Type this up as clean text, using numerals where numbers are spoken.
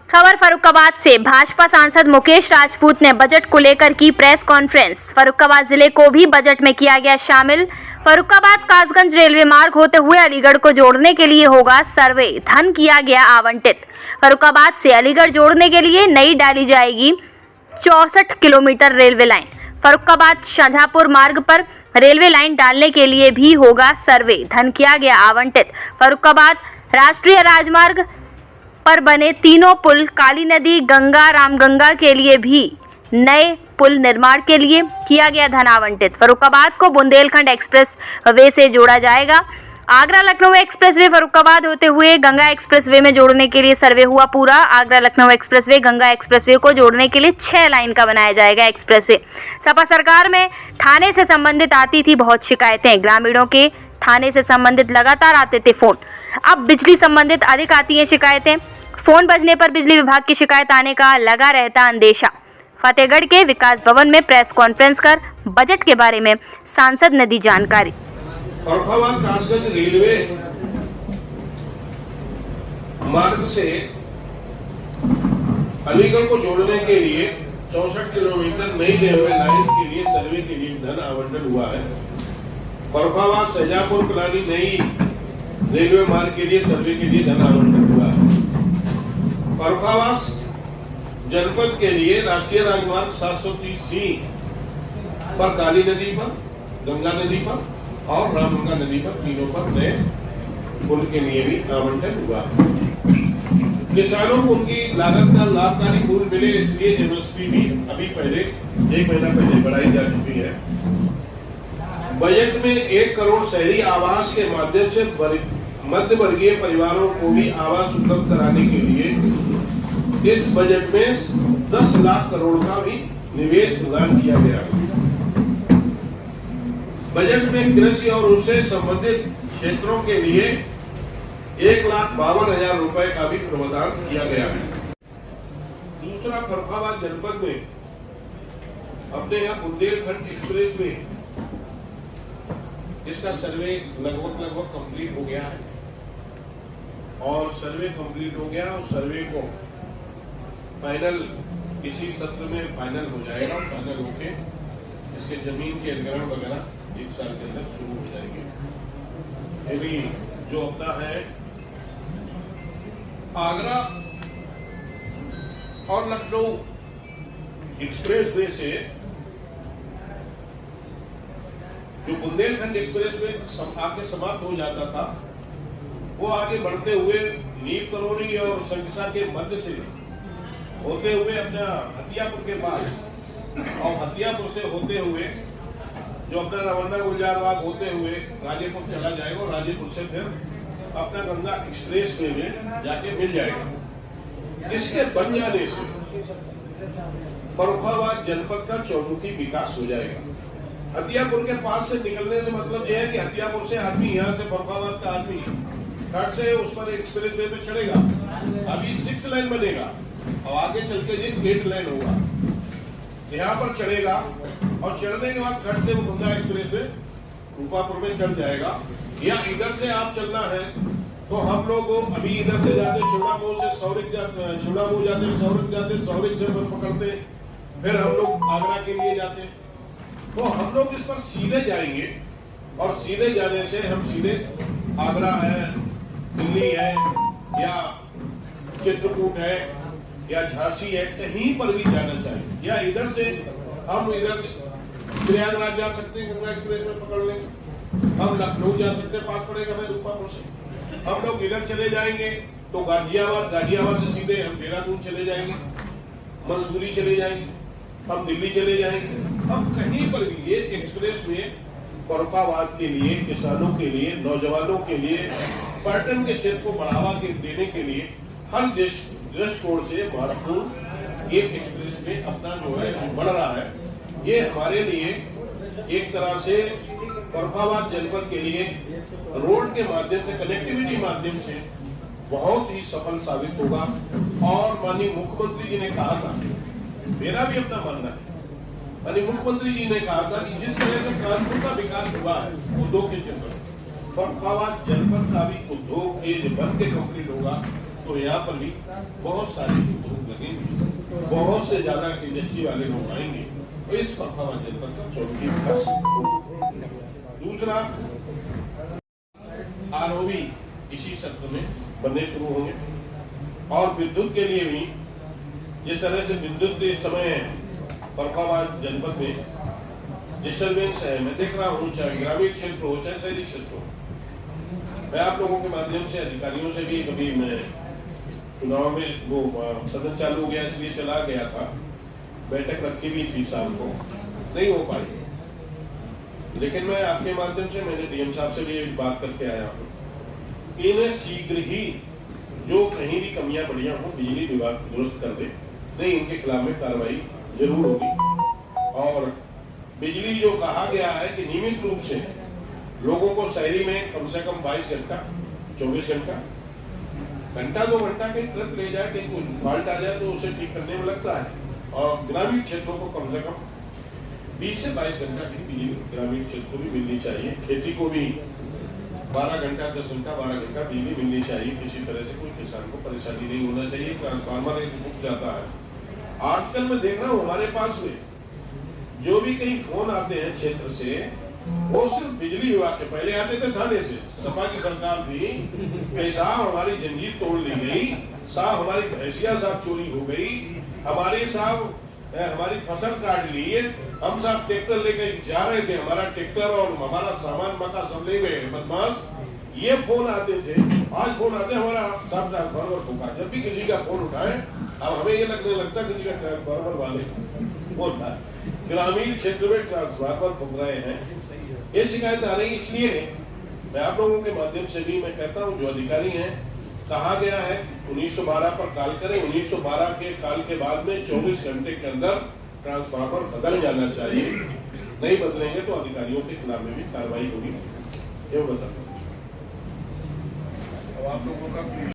खबर फर्रुखाबाद से। भाजपा सांसद मुकेश राजपूत ने बजट को लेकर की प्रेस कॉन्फ्रेंस। फर्रुखाबाद जिले को भी बजट में किया गया शामिल। फर्रुखाबाद कासगंज रेलवे मार्ग होते हुए अलीगढ़ को जोड़ने के लिए होगा सर्वे, धन किया गया आवंटित। फर्रुखाबाद से अलीगढ़ जोड़ने के लिए नई डाली जाएगी 64 kilometre railway line. Farrukhabad Shahjahanpur मार्ग पर रेलवे लाइन डालने के लिए भी होगा सर्वे, धन किया गया आवंटित। फर्रुखाबाद राष्ट्रीय राजमार्ग पर बने तीनों पुल, काली नदी, गंगा, रामगंगा के लिए भी नए पुल निर्माण के लिए किया गया धन आवंटित। फर्रुखाबाद को बुंदेलखंड एक्सप्रेस वे से जोड़ा जाएगा। आगरा लखनऊ एक्सप्रेस वे फर्रुखाबाद होते हुए गंगा एक्सप्रेस वे में जोड़ने के लिए सर्वे हुआ पूरा। Agra Lucknow express way Ganga express way को जोड़ने के लिए 6 लाइन का बनाया जाएगा एक्सप्रेस वे। सपा सरकार में थाने से संबंधित आती थी बहुत शिकायतें। ग्रामीणों के थाने से संबंधित लगातार आते थे फोन। अब बिजली संबंधित अधिक आती हैं शिकायतें। फोन बजने पर बिजली विभाग की शिकायत आने का लगा रहता अंदेशा। फतेहगढ़ के विकास भवन में प्रेस कॉन्फ्रेंस कर बजट के बारे में सांसद ने दी जानकारी। फर्रुखाबाद कासगंज रेलवे मार्ग से अलीगढ़ को जोड़ने के लिए 64 किलोमीटर नई रेलवे लाइन के लिए सर्वे के लिए धन आवंटन हुआ है। फर्रुखाबाद शाहजहांपुर कलानी नई रेलवे मार्ग के लिए सर्वे के लिए धन आवंटन हुआ है। फर्रुखाबाद जनपद के लिए राष्ट्रीय राजमार्ग 730C पर काली नदी पर, गंगा नदी पर और रामगंगा नदी पर, तीनों पर नए पुल के लिए भी आवंटन हुआ। किसानों को उनकी लागत का लाभकारी पुल मिले, इसलिए एमएसपी भी अभी पहले 1 महीना पहले बढ़ाई जा चुकी है। बजट में 1 करोड़ शहरी आवास के माध्यम से मध्य वर्गीय परिवारों को भी आवास उपलब्ध कराने के लिए इस बजट में 10 लाख करोड़ का भी निवेश प्रदान किया गया। बजट में कृषि और उससे संबंधित क्षेत्रों के लिए 1,52,000 रुपए का भी प्रावधान किया गया है। दूसरा, फर्रुखाबाद जनपद में अपने यहाँ बुंदेलखंड एक्सप्रेस में इसका सर्वे लगभग कंप्लीट हो गया है और सर्वे कंप्लीट हो गया और सर्वे को फाइनल इसी सत्र में फाइनल हो जाएगा। फाइनल होके इसके जमीन के अधिग्रहण वगैरह 1 साल के अंदर शुरू हो जाएंगे। अभी जो अपना है आगरा और लखनऊ एक्सप्रेस वे से जो बुंदेलखंड एक्सप्रेस में आके समाप्त हो जाता था, वो आगे बढ़ते हुए नीम करोली और संकिसा के मध्य से होते हुए अपना हथियापुर के पास और हथियापुर से होते हुए जो अपना रवन्ना गुलजार बाग होते हुए राजेपुर चला जाएगा और राजेपुर से फिर अपना गंगा एक्सप्रेस वे में जाके मिल जाएगा। इसके बन जाने से फर्रुखाबाद जनपद का चौमुखी विकास हो जाएगा। हथियापुर के पास से निकलने से मतलब यह है कि हथियापुर से आदमी, यहाँ से फर्रुखाबाद का आदमी कट से उस पर एक्सप्रेस वे पे चढ़ेगा। अभी 6 लाइन बनेगा और आगे चल के 8 लाइन होगा। यहाँ पर चढ़ेगा और चढ़ने के बाद कट से वो गंगा एक्सप्रेस में रूपापुर में चढ़ जाएगा। या इधर से आप चलना है तो हम लोग अभी इधर से जाते चुनामऊ से सौरिक जाते, सौरिक से पकड़ते, फिर हम लोग आगरा के लिए जाते। तो हम लोग इस पर सीधे जाएंगे और सीधे जाने से हम सीधे आगरा है, दिल्ली है या चित्रकूट है या झांसी है, कहीं पर भी जाना चाहिए। या इधर से हम इधर प्रयागराज जा सकते हैं, गंगा एक्सप्रेस में पकड़ लेंगे। हम लखनऊ जा सकते हैं, पास पड़ेगा हमें रूपापुर से। हम लोग इधर चले जाएंगे तो गाजियाबाद से सीधे हम देहरादून चले जाएंगे, मंसूरी चले जाएंगे, हम दिल्ली चले जाएंगे। हम कहीं पर भी ये एक्सप्रेस में फर्रुखाबाद के लिए, किसानों के लिए, नौजवानों के लिए, पर्यटन के क्षेत्र को बढ़ावा देने के लिए हर दृष्टिकोण से महत्वपूर्ण ये एक्सप्रेस में अपना जो है बढ़ रहा है। ये हमारे लिए एक तरह से फर्रुखाबाद जनपद के लिए रोड के माध्यम से, कनेक्टिविटी माध्यम से बहुत ही सफल साबित होगा। और माननीय मुख्यमंत्री जी ने कहा था, मेरा भी अपना मानना है, माननीय मुख्यमंत्री जी ने कहा था कि जिस तरह से कानपुर का विकास हुआ है उद्योग के क्षेत्र में, फर्रुखाबाद जनपद का भी उद्योग बन के कंप्लीट होगा तो यहाँ पर भी बहुत सारे उद्योग लगेंगे, बहुत से ज्यादा इंडस्ट्री वाले लोग आएंगे, तो इस फरुखाबाद जनपद का चौमुखी विकास होगा। दूसरा, आरओबी इसी सत्र में बनने शुरू होंगे और विद्युत के लिए भी जिस तरह से विद्युत इस समय फरुखाबाद जनपद में डिस्टर्बेंस है, मैं देख रहा हूँ, चाहे ग्रामीण क्षेत्र हो चाहे शहरी क्षेत्र हो। मैं आप लोगों के माध्यम से अधिकारियों से भी, कभी मैं चुनाव में वो सदन चालू हो गया इसलिए चला गया था, बैठक रखी भी थी शाम को, नहीं हो पाई, लेकिन मैं आपके माध्यम से मैंने डीएम साहब से भी बात करके आया हूँ, इन्हें शीघ्र ही जो कहीं भी कमियां बढ़िया हो बिजली विभाग दुरुस्त कर दे, नहीं इनके खिलाफ में कार्रवाई जरूर होगी। और बिजली जो कहा गया है कि नियमित रूप से लोगों को शहरी में कम से कम 22 घंटा 24 घंटा 2 घंटा के ट्रक ले जाए, कहीं कुछ फॉल्ट आ जाए तो उसे ठीक करने में लगता है, और ग्रामीण क्षेत्रों को कम से कम 20 से 22 घंटा की बिजली ग्रामीण क्षेत्र को भी मिलनी चाहिए। खेती को भी 12 घंटा 10 घंटा 12 घंटा बिजली मिलनी चाहिए। किसी तरह से कोई किसान को परेशानी नहीं होना चाहिए। ट्रांसफार्मर एक रुक जाता है। आजकल मैं देख रहा हूँ हमारे पास में जो भी कहीं फोन आते हैं क्षेत्र से, वो सिर्फ बिजली विभाग के, पहले आते थे थाने से, सपा की सरकार थी, साहब हमारी जंजीर तोड़ ली गई, साहब हमारी भैंसिया साहब चोरी हो गई, हमारे साहब हमारी फसल काट ली है, हम साहब ट्रैक्टर लेके जा रहे थे, हमारा ट्रैक्टर और हमारा सामान मका सब ले गए बदमाश। ये फोन आते थे। आज फोन आते हमारा साहब ट्रांसफार्मर फूका। जब भी किसी का फोन उठाए, अब हमें ये लगने लगता किसी का ट्रांसफार्मर वाले फोन था। ग्रामीण क्षेत्र में ट्रांसफार्मर फूक रहे हैं, ये शिकायत आ रही। इसलिए मैं आप लोगों के माध्यम से भी मैं कहता हूँ, जो अधिकारी हैं, कहा गया है 1912 पर कॉल करें। 1912 के कॉल के बाद में 24 घंटे के अंदर ट्रांसफार्मर बदल जाना चाहिए। नहीं बदलेंगे तो अधिकारियों के खिलाफ में भी कार्रवाई होगी। ये बताता हूँ। अब आप लोगों का